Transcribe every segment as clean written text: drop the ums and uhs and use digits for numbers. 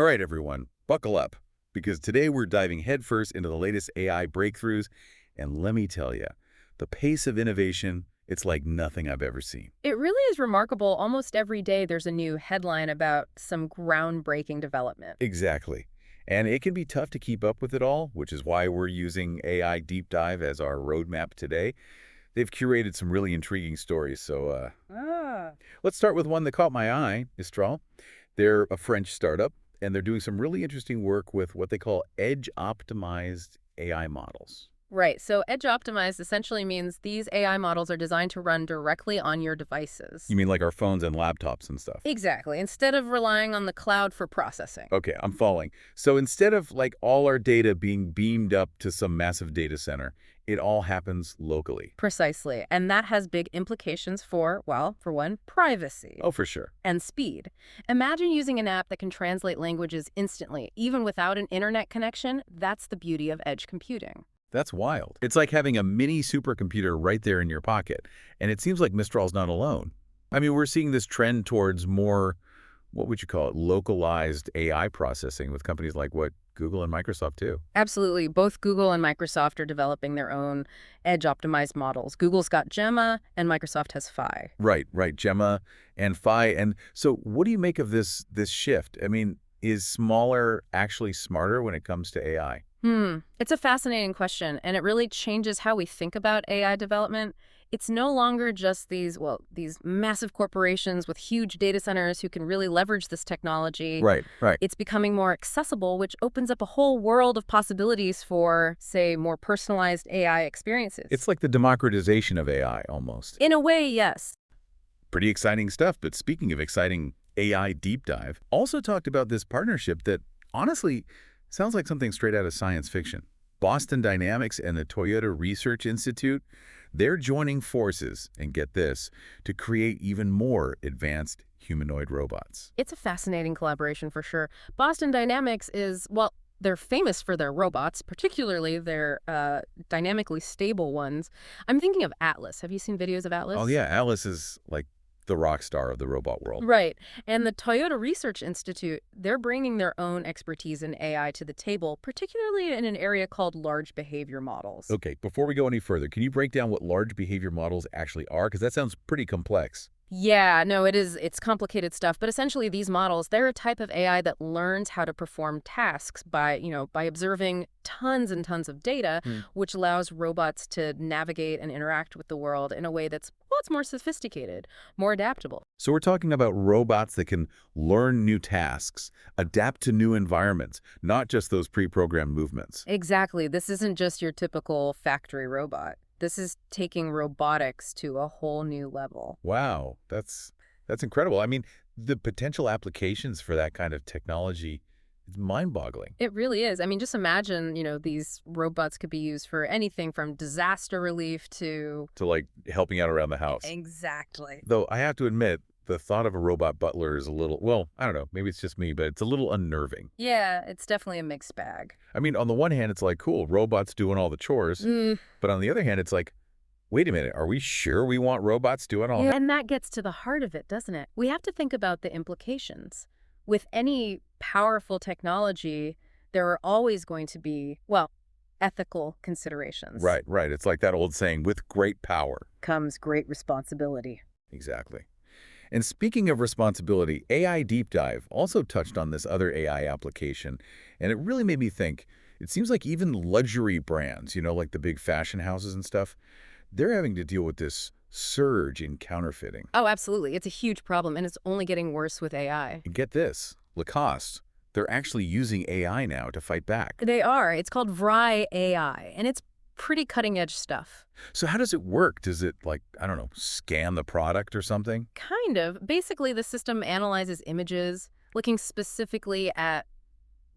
All right, everyone, buckle up, because today we're diving headfirst into the latest AI breakthroughs, and let me tell you, the pace of innovation, it's like nothing I've ever seen. It really is remarkable. Almost every day there's a new headline about some groundbreaking development. Exactly. And it can be tough to keep up with it all, which is why we're using AI Deep Dive as our roadmap today. They've curated some really intriguing stories, so Ah. let's start with one that caught my eye, Mistral. They're a French startup, and they're doing some really interesting work with what they call edge-optimized AI models. Right. So edge optimized essentially means these AI models are designed to run directly on your devices. You mean like our phones and laptops and stuff? Exactly. Instead of relying on the cloud for processing. Okay, I'm following. So instead of like all our data being beamed up to some massive data center, it all happens locally. Precisely. And that has big implications for, well, for one, privacy Oh, for sure. and speed. Imagine using an app that can translate languages instantly, even without an internet connection. That's the beauty of edge computing. That's wild. It's like having a mini supercomputer right there in your pocket. And it seems like Mistral's not alone. I mean, we're seeing this trend towards more, what would you call it, localized AI processing with companies like what Google and Microsoft too. Absolutely. Both Google and Microsoft are developing their own edge-optimized models. Google's got Gemma, and Microsoft has Phi. Right. Gemma and Phi. And so what do you make of this shift? I mean, is smaller actually smarter when it comes to AI? It's a fascinating question, and it really changes how we think about AI development. It's no longer just these massive corporations with huge data centers who can really leverage this technology. Right. It's becoming more accessible, which opens up a whole world of possibilities for, say, more personalized AI experiences. It's like the democratization of AI almost. In a way, yes. Pretty exciting stuff, but speaking of exciting AI deep dive, also talked about this partnership that honestly sounds like something straight out of science fiction. Boston Dynamics and the Toyota Research Institute, they're joining forces, and get this, to create even more advanced humanoid robots. It's a fascinating collaboration for sure. Boston Dynamics is, well, they're famous for their robots, particularly their dynamically stable ones. I'm thinking of Atlas. Have you seen videos of Atlas? Oh yeah, Alice is like the rock star of the robot world. Right. And the Toyota Research Institute, they're bringing their own expertise in AI to the table, particularly in an area called large behavior models. Okay, before we go any further, can you break down what large behavior models actually are? Because that sounds pretty complex. Yeah, no, it is. It's complicated stuff. But essentially, these models, they're a type of AI that learns how to perform tasks by observing tons and tons of data, which allows robots to navigate and interact with the world in a way that's, well, it's more sophisticated, more adaptable. So we're talking about robots that can learn new tasks, adapt to new environments, not just those pre-programmed movements. Exactly. This isn't just your typical factory robot. This is taking robotics to a whole new level. Wow, that's incredible. I mean, the potential applications for that kind of technology is mind-boggling. It really is. I mean, just imagine, these robots could be used for anything from disaster relief to... To like helping out around the house. Exactly. Though I have to admit, the thought of a robot butler is a little, well, I don't know, maybe it's just me, but it's a little unnerving. Yeah, it's definitely a mixed bag. I mean, on the one hand, it's like, cool, robots doing all the chores. But on the other hand, it's like, wait a minute, are we sure we want robots doing all that? And that gets to the heart of it, doesn't it? We have to think about the implications. With any powerful technology, there are always going to be, well, ethical considerations. Right. It's like that old saying, with great power. Comes great responsibility. Exactly. And speaking of responsibility, AI Deep Dive also touched on this other AI application, and it really made me think, it seems like even luxury brands, like the big fashion houses and stuff, they're having to deal with this surge in counterfeiting. Oh, absolutely. It's a huge problem, and it's only getting worse with AI. And get this, Lacoste, they're actually using AI now to fight back. They are. It's called Vrai AI, and it's pretty cutting-edge stuff. So how does it work? Does it, like, I don't know, scan the product or something? Kind of. Basically, the system analyzes images, looking specifically at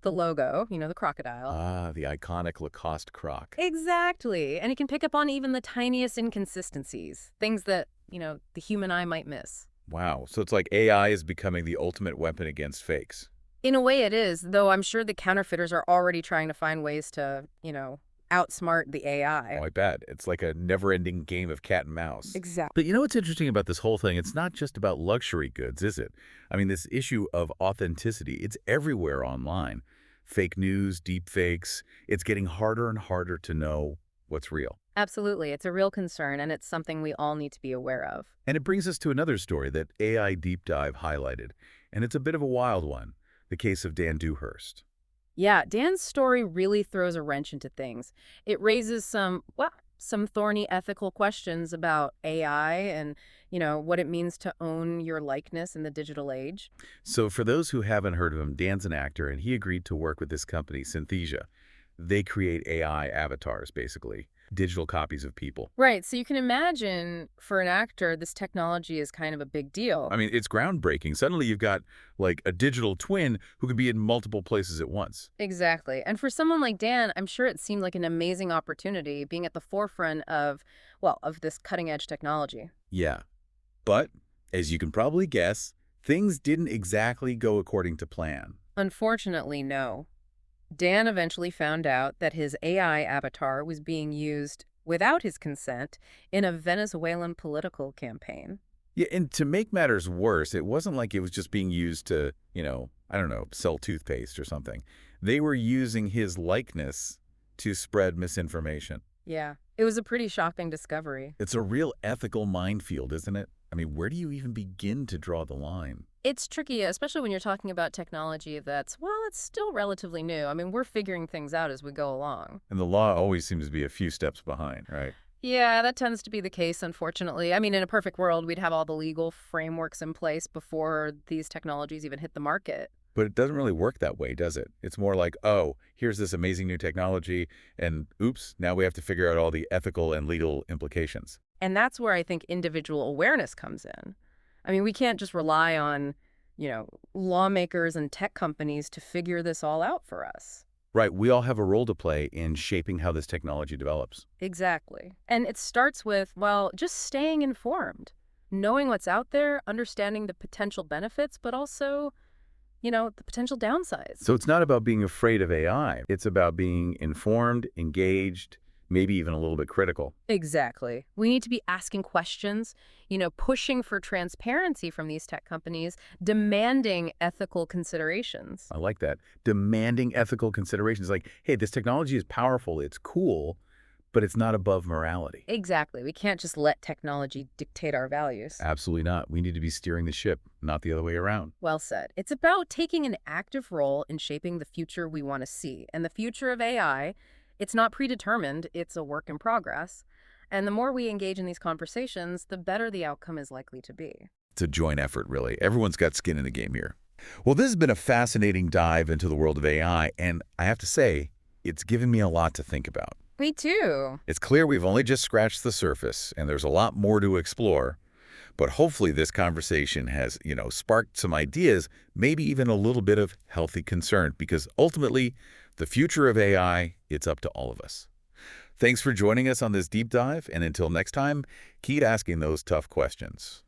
the logo, the crocodile. Ah, the iconic Lacoste croc. Exactly. And it can pick up on even the tiniest inconsistencies, things that, the human eye might miss. Wow. So it's like AI is becoming the ultimate weapon against fakes. In a way it is, though I'm sure the counterfeiters are already trying to find ways to, outsmart the Oh, AI. I bet. It's like a never-ending game of cat and mouse. Exactly. But you know what's interesting about this whole thing? It's not just about luxury goods, is it? I mean, this issue of authenticity, it's everywhere online. Fake news, deep fakes, it's getting harder and harder to know what's real. Absolutely. It's a real concern, and it's something we all need to be aware of. And it brings us to another story that AI Deep Dive highlighted, and it's a bit of a wild one, the case of Dan Dewhirst. Yeah, Dan's story really throws a wrench into things. It raises some thorny ethical questions about AI and, what it means to own your likeness in the digital age. So for those who haven't heard of him, Dan's an actor, and he agreed to work with this company, Synthesia. They create AI avatars, basically, digital copies of people. Right, so you can imagine for an actor, this technology is kind of a big deal. I mean, it's groundbreaking. Suddenly you've got, like, a digital twin who could be in multiple places at once. Exactly. And for someone like Dan, I'm sure it seemed like an amazing opportunity being at the forefront of this cutting edge technology. Yeah. But, as you can probably guess, things didn't exactly go according to plan. Unfortunately, no. Dan eventually found out that his AI avatar was being used without his consent in a Venezuelan political campaign. Yeah, and to make matters worse, it wasn't like it was just being used to, I don't know, sell toothpaste or something. They were using his likeness to spread misinformation. Yeah, it was a pretty shocking discovery. It's a real ethical minefield, isn't it? I mean, where do you even begin to draw the line? It's tricky, especially when you're talking about technology it's still relatively new. I mean, we're figuring things out as we go along. And the law always seems to be a few steps behind, right? Yeah, that tends to be the case, unfortunately. I mean, in a perfect world, we'd have all the legal frameworks in place before these technologies even hit the market. But it doesn't really work that way, does it? It's more like, oh, here's this amazing new technology, and oops, now we have to figure out all the ethical and legal implications. And that's where I think individual awareness comes in. I mean, we can't just rely on, lawmakers and tech companies to figure this all out for us. Right, we all have a role to play in shaping how this technology develops. Exactly. And it starts with, just staying informed, knowing what's out there, understanding the potential benefits, but also, the potential downsides. So it's not about being afraid of AI. It's about being informed, engaged, maybe even a little bit critical. Exactly. We need to be asking questions, pushing for transparency from these tech companies, demanding ethical considerations. I like that. Demanding ethical considerations like, hey, this technology is powerful, it's cool, but it's not above morality. Exactly. We can't just let technology dictate our values. Absolutely not. We need to be steering the ship, not the other way around. Well said. It's about taking an active role in shaping the future we want to see. And the future of AI, it's not predetermined, it's a work in progress. And the more we engage in these conversations, the better the outcome is likely to be. It's a joint effort, really. Everyone's got skin in the game here. Well, this has been a fascinating dive into the world of AI, and I have to say, it's given me a lot to think about. Me too. It's clear we've only just scratched the surface, and there's a lot more to explore. But hopefully this conversation has, sparked some ideas, maybe even a little bit of healthy concern, because ultimately, the future of AI, it's up to all of us. Thanks for joining us on this deep dive, and until next time, keep asking those tough questions.